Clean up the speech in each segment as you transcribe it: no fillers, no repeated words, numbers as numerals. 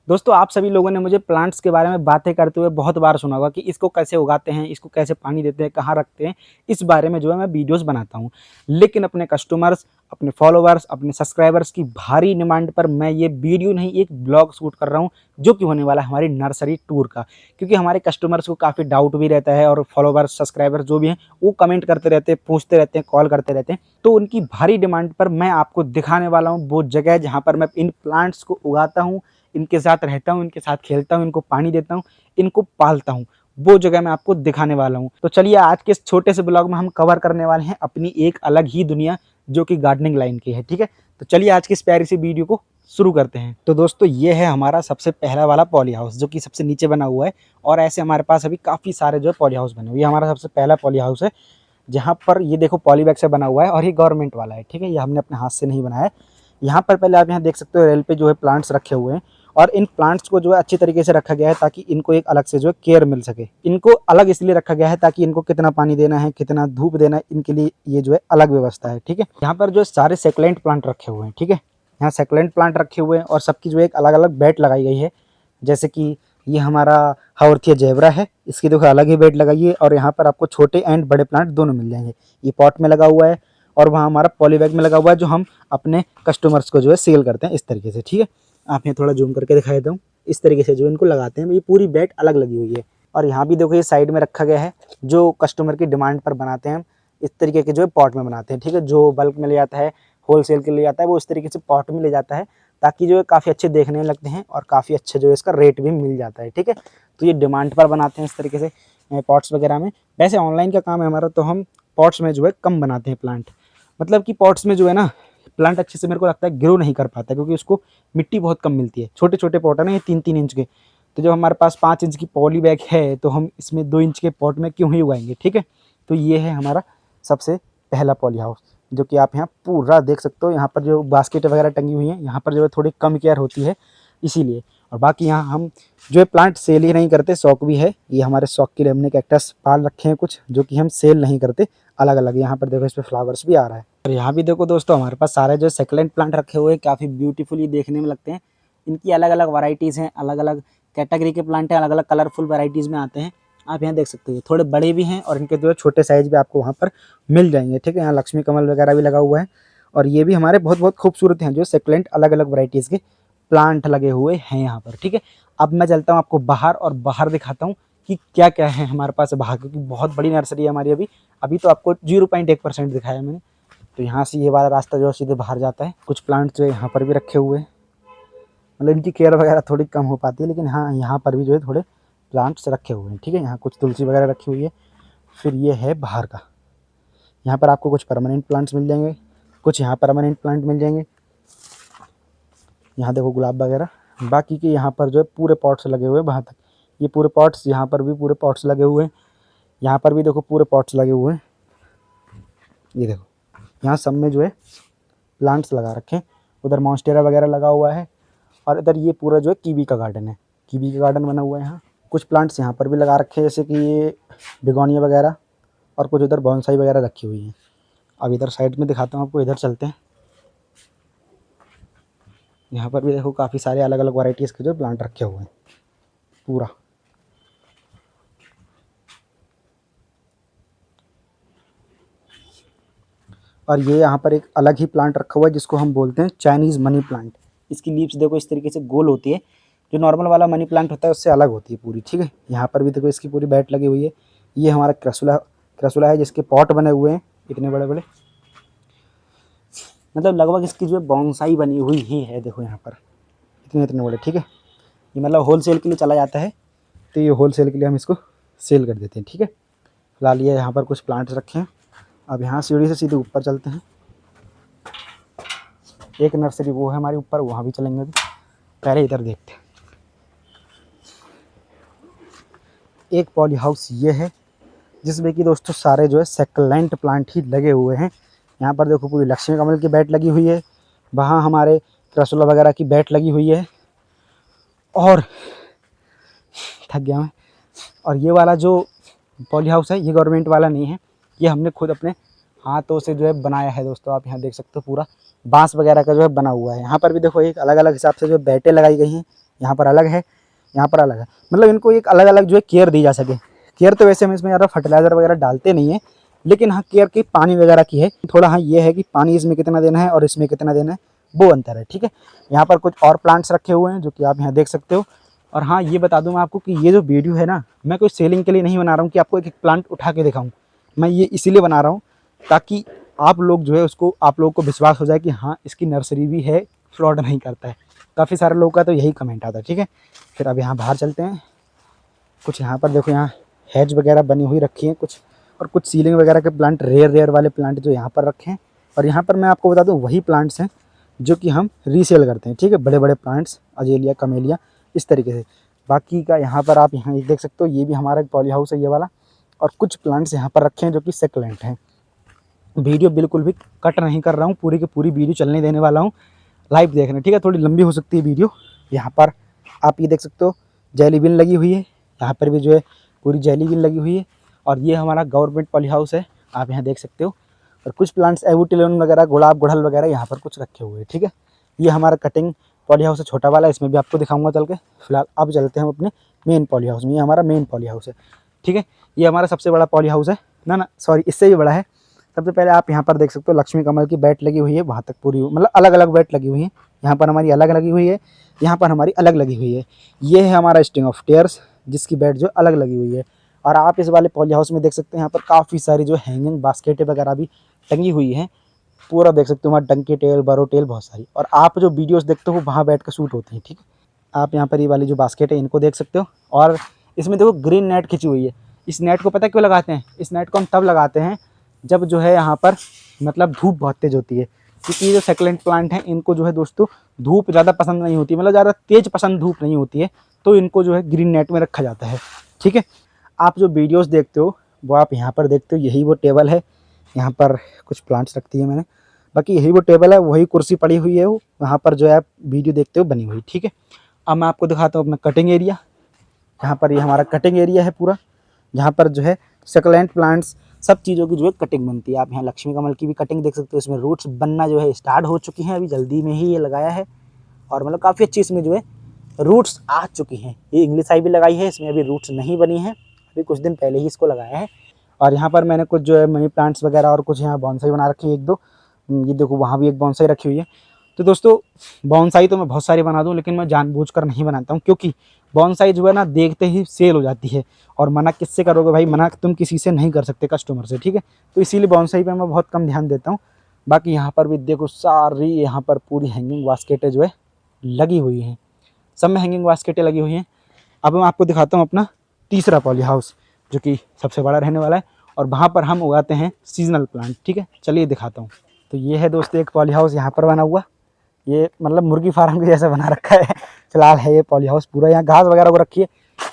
दोस्तों आप सभी लोगों ने मुझे प्लांट्स के बारे में बातें करते हुए बहुत बार सुना होगा कि इसको कैसे उगाते हैं, इसको कैसे पानी देते हैं, कहाँ रखते हैं। इस बारे में जो है मैं वीडियोस बनाता हूँ। लेकिन अपने कस्टमर्स, अपने फॉलोवर्स, अपने सब्सक्राइबर्स की भारी डिमांड पर मैं ये वीडियो नहीं एक ब्लॉग शूट कर रहा हूँ, जो कि होने वाला है हमारी नर्सरी टूर का। क्योंकि हमारे कस्टमर्स को काफ़ी डाउट भी रहता है और फॉलोवर्स, सब्सक्राइबर्स जो भी हैं वो कमेंट करते रहते हैं, पूछते रहते हैं, कॉल करते रहते हैं। तो उनकी भारी डिमांड पर मैं आपको दिखाने वाला हूँ वो जगह जहाँ पर मैं इन प्लांट्स को उगाता हूँ, इनके साथ रहता हूँ, इनके साथ खेलता हूँ, इनको पानी देता हूँ, इनको पालता हूँ। वो जगह मैं आपको दिखाने वाला हूँ। तो चलिए आज के इस छोटे से ब्लॉग में हम कवर करने वाले हैं अपनी एक अलग ही दुनिया, जो कि गार्डनिंग लाइन की है। ठीक है, तो चलिए आज की इस प्यारी सी वीडियो को शुरू करते हैं। तो दोस्तों ये है हमारा सबसे पहला वाला पॉली हाउस, जो कि सबसे नीचे बना हुआ है। और ऐसे हमारे पास अभी काफ़ी सारे जो है पॉली हाउस बने हुए। ये हमारा सबसे पहला पॉली हाउस है, जहाँ पर ये देखो पॉली बैग से बना हुआ है और ये गवर्नमेंट वाला है। ठीक है, ये हमने अपने हाथ से नहीं बनाया है। यहाँ पर पहले आप यहाँ देख सकते हो रेल पे जो है प्लांट्स रखे हुए हैं, और इन प्लांट्स को जो है अच्छी तरीके से रखा गया है ताकि इनको एक अलग से जो है केयर मिल सके। इनको अलग इसलिए रखा गया है ताकि इनको कितना पानी देना है, कितना धूप देना है, इनके लिए ये जो है अलग व्यवस्था है। ठीक है, यहाँ पर जो सारे सेकुलेंट प्लांट रखे हुए हैं। ठीक है, यहाँ सेकुलेंट प्लांट रखे हुए हैं और सबकी जो एक अलग अलग बेड लगाई गई है। जैसे कि ये हमारा हाउर्थिया जेबरा है, इसकी देखो अलग ही बेड लगाइए। और यहाँ पर आपको छोटे एंड बड़े प्लांट दोनों मिल जाएंगे। ये पॉट में लगा हुआ है और वहाँ हमारा पॉलीबैग में लगा हुआ है, जो हम अपने कस्टमर्स को जो है सेल करते हैं इस तरीके से। ठीक है, आप यहाँ थोड़ा जूम करके दिखा देता हूँ। इस तरीके से जो इनको लगाते हैं, ये पूरी बेड अलग लगी हुई है। और यहाँ भी देखो ये साइड में रखा गया है, जो कस्टमर की डिमांड पर बनाते हैं हम इस तरीके के जो है पॉट में बनाते हैं। ठीक है, जो बल्क में ले जाता है, होलसेल के लिए जाता है, वो इस तरीके से पॉट में ले जाता है, ताकि जो है काफ़ी अच्छे देखने लगते हैं और काफ़ी अच्छे जो है इसका रेट भी मिल जाता है। ठीक है, तो ये डिमांड पर बनाते हैं इस तरीके से पॉट्स वगैरह में। वैसे ऑनलाइन का काम है हमारा, तो हम पॉट्स में जो है कम बनाते हैं प्लांट। मतलब कि पॉट्स में जो है ना प्लांट अच्छे से मेरे को लगता है ग्रो नहीं कर पाता, क्योंकि उसको मिट्टी बहुत कम मिलती है। छोटे छोटे पॉट है ना, ये 3-3 इंच के। तो जब हमारे पास 5 इंच की पॉली बैग है, तो हम इसमें 2 इंच के पॉट में क्यों ही उगाएंगे। ठीक है, तो ये है हमारा सबसे पहला पॉली हाउस, जो कि आप यहाँ पूरा देख सकते हो। यहाँ पर जो बास्केट वगैरह टंगी हुई हैं, यहाँ पर जो है थोड़ी कम केयर होती है इसीलिए। और बाकी यहाँ हम जो है प्लांट सेल ही नहीं करते, शौक भी है। ये हमारे शौक के लिए हमने कैक्टस पाल रखे हैं कुछ, जो कि हम सेल नहीं करते, अलग अलग। यहाँ पर देखो इस पर फ्लावर्स भी आ रहा है। और यहाँ भी देखो दोस्तों हमारे पास सारे जो सेकुलेंट प्लांट रखे हुए हैं, काफ़ी ब्यूटीफुली देखने में लगते हैं। इनकी अलग अलग वैरायटीज़ हैं, अलग अलग कैटेगरी के प्लांट हैं, अलग अलग कलरफुल वैरायटीज़ में आते हैं। आप यहाँ देख सकते हो थोड़े बड़े भी हैं और इनके जो है छोटे साइज़ भी आपको वहाँ पर मिल जाएंगे। ठीक है, यहाँ लक्ष्मी कमल वगैरह भी लगा हुआ है। और ये भी हमारे बहुत बहुत खूबसूरत हैं, जो सेकुलेंट अलग अलग वैरायटीज़ के प्लांट लगे हुए हैं यहाँ पर। ठीक है, अब मैं चलता हूँ आपको बाहर और बाहर दिखाता हूँ कि क्या क्या है हमारे पास बाहर, क्योंकि बहुत बड़ी नर्सरी है हमारी। अभी तो आपको 0.1% दिखाया मैंने। तो यहाँ से ये वाला रास्ता जो है सीधे बाहर जाता है। कुछ प्लांट्स जो है यहाँ पर भी रखे हुए हैं, मतलब इनकी केयर वगैरह थोड़ी कम हो पाती है, लेकिन हाँ यहाँ पर भी जो है थोड़े प्लांट्स रखे हुए हैं। ठीक है, यहाँ कुछ तुलसी वगैरह रखी हुई है। फिर ये है बाहर का, यहाँ पर आपको कुछ परमानेंट प्लांट्स मिल जाएंगे, कुछ यहाँ परमानेंट प्लांट मिल जाएंगे। यहाँ देखो गुलाब वगैरह। बाकी के यहाँ पर जो है पूरे पॉट्स लगे हुए हैं वहाँ तक। ये पूरे पॉट्स, यहाँ पर भी पूरे पॉट्स लगे हुए हैं। यहाँ पर भी देखो पूरे पॉट्स लगे हुए हैं। ये देखो यहाँ सब में जो है प्लांट्स लगा रखे हैं। उधर मॉन्स्टेरा वगैरह लगा हुआ है। और इधर ये पूरा जो है कीवी का गार्डन है, कीवी का गार्डन बना हुआ है यहाँ। कुछ प्लांट्स यहाँ पर भी लगा रखे हैं, जैसे कि ये बिगोनिया वगैरह। और कुछ उधर बॉन्साई वगैरह रखी हुई हैं। अब इधर साइड में दिखाता हूँ आपको, इधर चलते हैं। यहाँ पर भी देखो काफ़ी सारे अलग अलग वैरायटीज़ के जो प्लांट रखे हुए हैं पूरा। और ये यहाँ पर एक अलग ही प्लांट रखा हुआ है, जिसको हम बोलते हैं चाइनीज़ मनी प्लांट। इसकी लीव्स देखो इस तरीके से गोल होती है, जो नॉर्मल वाला मनी प्लांट होता है उससे अलग होती है पूरी। ठीक है, यहाँ पर भी देखो इसकी पूरी बैट लगी हुई है। ये हमारा क्रसुला है, जिसके पॉट बने हुए हैं इतने बड़े बड़े। मतलब लगभग इसकी जो है बॉन्साई बनी हुई ही है, देखो यहाँ पर इतने इतने बड़े। ठीक है, ये मतलब होलसेल के लिए चला जाता है, तो ये होलसेल के लिए हम इसको सेल कर देते हैं। ठीक है, फिलहाल ये यहाँ पर कुछ प्लांट्स रखे हैं। अब यहाँ सीढ़ी से सीधे ऊपर चलते हैं। एक नर्सरी वो है हमारे ऊपर, वहाँ भी चलेंगे। अभी पहले इधर देखते हैं। एक पॉली हाउस ये है, जिसमें कि दोस्तों सारे जो है सेकुलेंट प्लांट ही लगे हुए हैं। यहाँ पर देखो पूरी लक्ष्मी कमल की बेट लगी हुई है, वहाँ हमारे क्रसुला वगैरह की बेट लगी हुई है। और थक गया मैं। और ये वाला जो पॉली हाउस है, ये गवर्नमेंट वाला नहीं है, ये हमने खुद अपने हाथों से जो है बनाया है। दोस्तों आप यहाँ देख सकते हो पूरा बांस वगैरह का जो है बना हुआ है। यहाँ पर भी देखो एक अलग अलग हिसाब से जो बैटें लगाई गई हैं, यहाँ पर अलग है, यहाँ पर अलग है, मतलब इनको एक अलग अलग जो है केयर दी जा सके। केयर तो वैसे हम इसमें ज़्यादा फर्टिलाइज़र वगैरह डालते नहीं है, लेकिन हाँ केयर की पानी वगैरह की है थोड़ा। हाँ ये है कि पानी इसमें कितना देना है और इसमें कितना देना है वो अंतर है, ठीक है। यहाँ पर कुछ और प्लांट्स रखे हुए हैं जो कि आप यहाँ देख सकते हो। और हाँ ये बता दूँ मैं आपको कि ये जो वीडियो है ना, मैं कोई सेलिंग के लिए नहीं बना रहा हूँ कि आपको एक एक प्लांट उठा के दिखाऊँ। मैं ये इसीलिए बना रहा हूँ ताकि आप लोग जो है उसको, आप लोगों को विश्वास हो जाए कि हाँ इसकी नर्सरी भी है, फ्रॉड नहीं करता है। काफ़ी सारे लोगों का तो यही कमेंट आता है, ठीक है। फिर अब यहाँ बाहर चलते हैं। कुछ यहाँ पर देखो, यहाँ हैज वगैरह बनी हुई रखी है कुछ, और कुछ सीलिंग वगैरह के प्लांट, रेयर रेयर वाले प्लांट जो यहाँ पर रखे हैं। और यहाँ पर मैं आपको बता दूँ वही प्लांट्स हैं जो कि हम रीसेल करते हैं, ठीक है। बड़े बड़े प्लांट्स, अजेलिया, कमेलिया, इस तरीके से। बाकी का यहाँ पर आप यहाँ देख सकते हो, ये भी हमारा एक पॉली हाउस है ये वाला। और कुछ प्लांट्स यहाँ पर रखे हैं जो कि सेकुलेंट हैं। वीडियो बिल्कुल भी कट नहीं कर रहा हूँ, पूरी की पूरी वीडियो चलने देने वाला हूँ, लाइव देखना, ठीक है। थोड़ी लंबी हो सकती है वीडियो। यहाँ पर आप ये देख सकते हो जेली बिन लगी हुई है, यहाँ पर भी जो है पूरी जेली बिन लगी हुई है। और ये हमारा गवर्नमेंट पॉली हाउस है, आप यहाँ देख सकते हो। और कुछ प्लांट्स एवोटिलियन वगैरह, गुलाब, गुड़हल वगैरह यहाँ पर कुछ रखे हुए हैं, ठीक है। ये हमारा कटिंग पॉली हाउस है, छोटा वाला, इसमें भी आपको दिखाऊंगा चल के। फिलहाल अब चलते हैं हम अपने मेन पॉली हाउस में। ये हमारा मेन पॉली हाउस है, ठीक है। ये हमारा सबसे बड़ा पॉली हाउस है, ना सॉरी, इससे भी बड़ा है। सबसे पहले आप यहाँ पर देख सकते हो लक्ष्मी कमल की बैट लगी हुई है, वहाँ तक पूरी, मतलब अलग अलग बैट लगी हुई है। यहाँ पर हमारी अलग लगी हुई है, यहाँ पर हमारी अलग लगी हुई है। ये है हमारा स्टिंग ऑफ टेयर्स, जिसकी बैट जो अलग लगी हुई है। और आप इस वाले पॉली हाउस में देख सकते हैं यहाँ पर काफ़ी सारी जो हैंगिंग बास्केटें वगैरह भी टंगी हुई हैं। पूरा देख सकते हो वहाँ डंकी टेल, बरो टेल, बहुत सारी। और आप जो वीडियोस देखते हो वहाँ बैठ कर शूट होती हैं, ठीक है। आप यहाँ पर ये वाली जो बास्केट है इनको देख सकते हो। और इसमें देखो ग्रीन नेट खिंची हुई है। इस नेट को पता क्यों लगाते हैं? इस नेट को हम तब लगाते हैं जब जो है यहाँ पर मतलब धूप बहुत तेज़ होती है, क्योंकि जो सेकुलेंट प्लांट हैं इनको जो है दोस्तों धूप ज़्यादा पसंद नहीं होती, मतलब ज़्यादा तेज़ पसंद धूप नहीं होती है, तो इनको जो है ग्रीन नेट में रखा जाता है, ठीक है। आप जो वीडियोस देखते हो वो आप यहाँ पर देखते हो, यही वो टेबल है। यहाँ पर कुछ प्लांट्स रखती है मैंने, बाकी यही वो टेबल है, वही कुर्सी पड़ी हुई है वो, वहाँ पर जो है आप वीडियो देखते हो बनी हुई, ठीक है। अब मैं आपको दिखाता हूँ अपना कटिंग एरिया। यहाँ पर ये हमारा कटिंग एरिया है पूरा, जहाँ पर जो है सक्लेंट प्लांट्स, सब चीज़ों की जो है कटिंग बनती है। आप यहाँ लक्ष्मी कमल की भी कटिंग देख सकते हो, इसमें रूट्स बनना जो है स्टार्ट हो चुकी हैं, अभी जल्दी में ही ये लगाया है। और मतलब काफ़ी अच्छी इसमें जो है रूट्स आ चुकी हैं। ये इंग्लिश आई भी लगाई है, इसमें अभी रूट्स नहीं बनी है, अभी कुछ दिन पहले ही इसको लगाया है। और यहाँ पर मैंने कुछ जो है मनी प्लांट्स वगैरह और कुछ यहाँ बॉन्साई बना रखी है, एक दो। ये देखो वहाँ भी एक बॉन्साई रखी हुई है। तो दोस्तों बॉन्साई तो मैं बहुत सारी बना दूँ, लेकिन मैं जानबूझकर नहीं बनाता हूँ, क्योंकि बॉन्साई जो है ना देखते ही सेल हो जाती है। और मना किससे करोगे भाई? मना तुम किसी से नहीं कर सकते, कस्टमर से, ठीक है। तो इसीलिए बॉन्साई पे मैं बहुत कम ध्यान देता हूँ। बाकी यहाँ पर भी देखो सारी यहाँ पर पूरी हैंगिंग बास्केटें जो है लगी हुई हैं, सब में हैंगिंग बास्केटें लगी हुई हैं। अब मैं आपको दिखाता हूँ अपना तीसरा पॉली हाउस, जो कि सबसे बड़ा रहने वाला है, और वहाँ पर हम उगाते हैं सीजनल प्लांट, ठीक है। चलिए दिखाता हूँ। तो ये है दोस्तों एक पॉली हाउस यहाँ पर बना हुआ, ये मतलब मुर्गी फार्म के जैसा बना रखा है। फिलहाल है ये पॉली हाउस पूरा, यहाँ घास वगैरह को रखी है,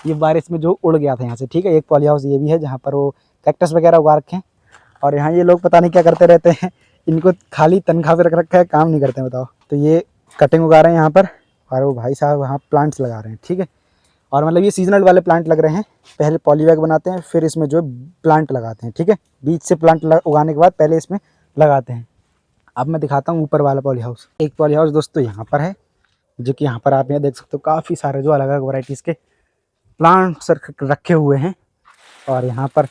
ये बारिश में जो उड़ गया था यहाँ से, ठीक है। एक पॉली हाउस ये भी है जहाँ पर वो कैक्टस वगैरह उगा रखे हैं। और यहाँ ये लोग पता नहीं क्या करते रहते हैं, इनको खाली तनख्वाह पे रख रखा है, काम नहीं करते हैं, बताओ। तो ये कटिंग उगा रहे हैं यहाँ पर, और वो भाई साहब वहाँ प्लांट्स लगा रहे हैं, ठीक है। और मतलब ये सीजनल वाले प्लांट लग रहे हैं। पहले पॉली बैग बनाते हैं, फिर इसमें जो प्लांट लगाते हैं, ठीक है। बीज से प्लांट उगाने के बाद पहले इसमें लगाते हैं। अब मैं दिखाता हूँ ऊपर वाला पॉली हाउस। एक पॉली हाउस दोस्तों यहाँ पर है, जो कि यहाँ पर आप यहाँ देख सकते हो काफ़ी सारे जो अलग अलग वैरायटीज़ के प्लांट्स रखे हुए हैं। और यहाँ पर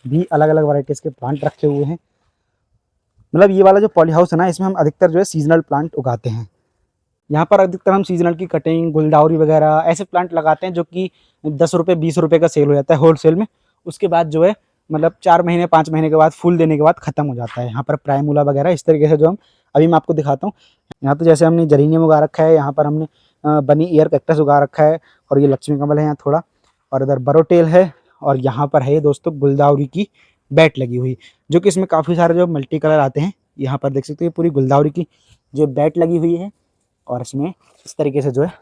भी अलग अलग वैरायटीज़ के प्लांट रखे हुए हैं। मतलब ये वाला जो पॉली हाउस है ना, इसमें हम अधिकतर जो है सीजनल प्लांट उगाते हैं। यहाँ पर अधिकतर हम सीजनल की कटिंग, गुलदाउदी वगैरह ऐसे प्लांट लगाते हैं जो कि 10 रुपये 20 रुपये का सेल हो जाता है होलसेल में। उसके बाद जो है मतलब 4 महीने 5 महीने के बाद फूल देने के बाद ख़त्म हो जाता है। यहाँ पर प्राइमूला वगैरह इस तरीके से जो हम अभी मैं आपको दिखाता हूँ। यहाँ तो जैसे हमने जरीनियम उगा रखा है, यहाँ पर हमने बनी ईयर कैक्टस उगा रखा है, और ये लक्ष्मी कमल है यहाँ थोड़ा, और इधर बरोटेल है, और यहाँ पर है दोस्तों गुलदाउदी की बैट लगी हुई, जो कि इसमें काफ़ी सारे जो मल्टी कलर आते हैं। यहाँ पर देख सकते हो पूरी गुलदाउदी की जो बैट लगी हुई है, और इसमें इस तरीके से जो है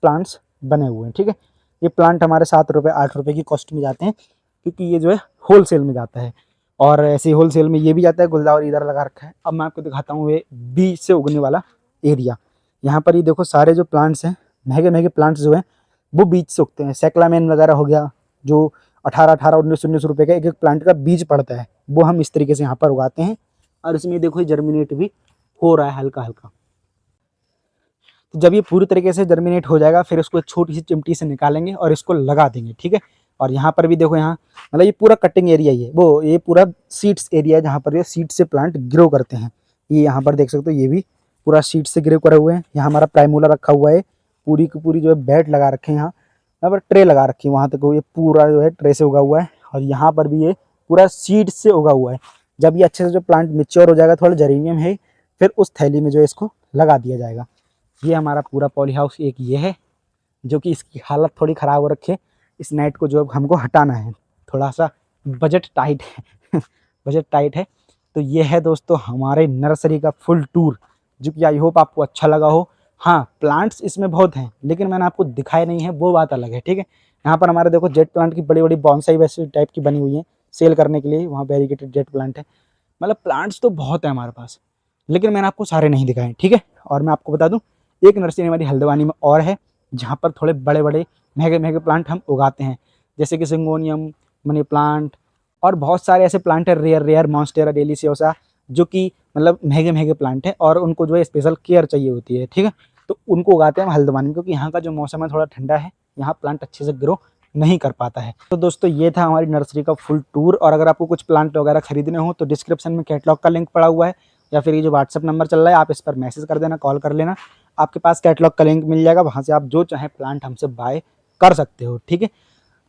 प्लांट्स बने हुए हैं, ठीक है। ये प्लांट हमारे 7 रुपये 8 रुपये की कॉस्ट में जाते हैं, क्योंकि ये जो है होल सेल में जाता है। और ऐसे ही होल सेल में ये भी जाता है। गुलदाउदी इधर लगा रखा है। अब मैं आपको दिखाता हूँ ये बीज से उगने वाला एरिया। यहाँ पर ये देखो सारे जो प्लांट्स हैं, महंगे महंगे प्लांट्स जो हैं वो बीज से उगते हैं। सैक्लामेन वगैरह हो गया, जो 18-18 19-19 रुपये का एक एक प्लांट का बीज पड़ता है, वो हम इस तरीके से यहाँ पर उगाते हैं। और इसमें देखो जर्मिनेट भी हो रहा है हल्का हल्का। तो जब ये पूरी तरीके से जर्मिनेट हो जाएगा फिर इसको एक छोटी सी चिमटी से निकालेंगे और इसको लगा देंगे, ठीक है। और यहाँ पर भी देखो, यहाँ मतलब ये पूरा कटिंग एरिया ही है, वो ये पूरा सीड्स एरिया है जहाँ पर ये सीड से प्लांट ग्रो करते हैं। ये यहाँ पर देख सकते हो, ये भी पूरा सीड से ग्रो करे हुए हैं। यहाँ हमारा प्राइमूला रखा हुआ है, पूरी की पूरी जो है बेड लगा रखे हैं, यहाँ पर ट्रे लगा रखी है, वहाँ तक ये पूरा जो है ट्रे से उगा हुआ है। और यहाँ पर भी ये पूरा सीड से उगा हुआ है। जब ये अच्छे से जो प्लांट मेच्योर हो जाएगा, थोड़ा जर्मीनियम है, फिर उस थैली में जो है इसको लगा दिया जाएगा। ये हमारा पूरा पॉली हाउस एक ये है, जो कि इसकी हालत थोड़ी ख़राब हो रखी है। इस नेट को जो हमको हटाना है, थोड़ा सा बजट टाइट है बजट टाइट है। तो ये है दोस्तों हमारे नर्सरी का फुल टूर, जो कि आई होप आपको अच्छा लगा हो। हाँ, प्लांट्स इसमें बहुत हैं लेकिन मैंने आपको दिखाए नहीं है, वो बात अलग है, ठीक है। यहाँ पर हमारे देखो जेट प्लांट की बड़ी बड़ी बॉन्साई वैसे टाइप की बनी हुई है सेल करने के लिए, वहाँ वेरीगेटेड जेट प्लांट है। मतलब प्लांट्स तो बहुत है हमारे पास, लेकिन मैंने आपको सारे नहीं दिखाए, ठीक है। और मैं आपको बता दूं, एक नर्सरी हमारी हल्द्वानी में और है, जहाँ पर थोड़े बड़े बड़े महंगे महंगे प्लांट हम उगाते हैं, जैसे कि सिंगोनियम, मनी प्लांट और बहुत सारे ऐसे प्लांट है, रेयर रेयर मॉन्स्टेरा डेलिसियोसा, जो कि मतलब महंगे महंगे प्लांट हैं और उनको जो है स्पेशल केयर चाहिए होती है, ठीक है। तो उनको उगाते हैं हम हल्द्वानी में, क्योंकि यहाँ का जो मौसम है थोड़ा ठंडा है, यहाँ प्लांट अच्छे से ग्रो नहीं कर पाता है। तो दोस्तों ये था हमारी नर्सरी का फुल टूर। और अगर आपको कुछ प्लांट वगैरह खरीदने हो तो डिस्क्रिप्शन में कैटलॉग का लिंक पड़ा हुआ है, या फिर ये जो व्हाट्सअप नंबर चल रहा है आप इस पर मैसेज कर देना, कॉल कर लेना, आपके पास कैटलॉग का लिंक मिल जाएगा, वहाँ से आप जो चाहें प्लांट हमसे बाय कर सकते हो, ठीक है।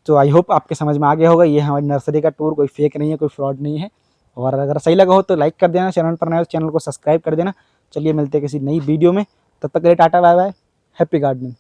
तो आई होप आपके समझ में आ गया होगा, ये हमारी नर्सरी का टूर कोई फेक नहीं है, कोई फ्रॉड नहीं है। और अगर सही लगा हो तो लाइक कर देना, चैनल पर नए हो चैनल को सब्सक्राइब कर देना। चलिए मिलते हैं किसी नई वीडियो में, तब तक के लिए tata bye bye, happy gardening.